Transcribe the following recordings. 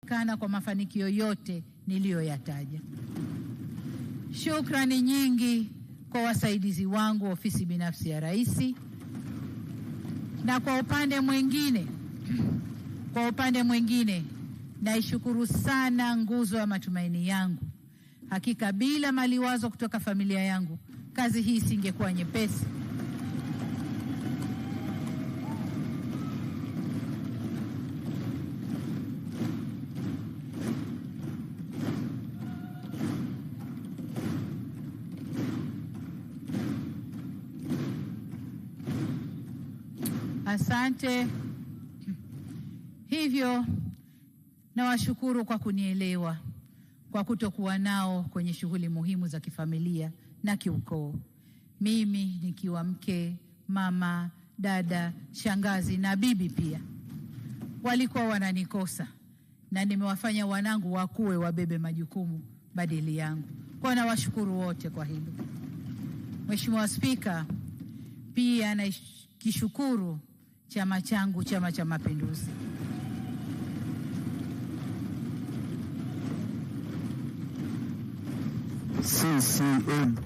kana kwa mafanikio yote niliyoyataja. Shukrani nyingi kwa wasaidizi wangu ofisi binafsi ya Rais, na kwa upande mwingine naishukuru sana nguzo ya matumaini yangu. Hakika bila maliwazo kutoka familia yangu, kazi hii isingekuwa nyepesi. Asante. Hivyo nawashukuru kwa kunielewa, kwa kutokuwa nao kwenye shughuli muhimu za kifamilia na kiukoo. Mimi nikiwa mke, mama, dada, shangazi na bibi pia, walikuwa wananikosa, na nimewafanya wanangu wakue wabebe majukumu badili yangu. Kwa nawashukuru wote kwa hilo. Mheshimiwa Spika, pia nakishukuru chama changu, Chama cha Mapinduzi. CCM.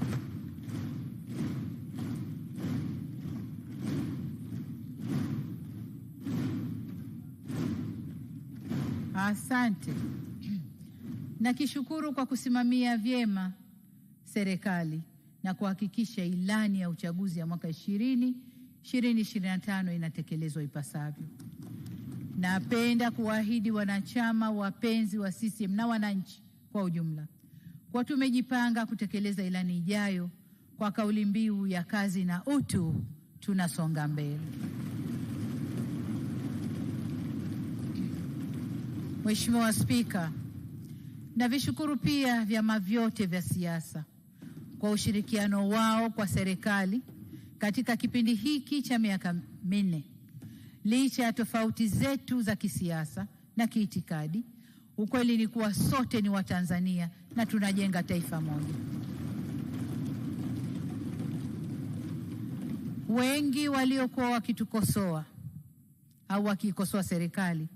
Asante. Nakishukuru kwa kusimamia vyema serikali na kuhakikisha ilani ya uchaguzi ya mwaka 2025 inatekelezwa ipasavyo. Napenda kuahidi wanachama wapenzi wa CCM na wananchi kwa ujumla kwa tumejipanga kutekeleza ilani ijayo kwa kauli mbiu ya kazi na utu, tunasonga mbele. Mheshimiwa Spika, navishukuru pia vyama vyote vya siasa kwa ushirikiano wao kwa serikali katika kipindi hiki cha miaka 4. Licha ya tofauti zetu za kisiasa na kiitikadi, ukweli ni kuwa sote ni Watanzania na tunajenga taifa moja. Wengi waliokuwa wakitukosoa au wakikosoa serikali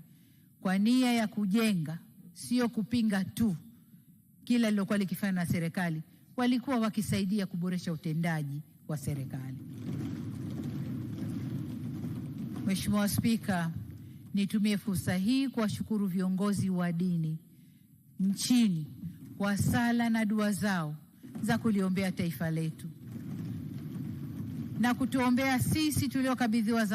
kwa nia ya kujenga, sio kupinga tu kila lilokuwa likifanya na serikali, walikuwa wakisaidia kuboresha utendaji wa serikali. Mheshimiwa Spika, nitumie fursa hii kuwashukuru viongozi wa dini nchini kwa sala na dua zao za kuliombea taifa letu na kutuombea sisi tuliokabidhiwa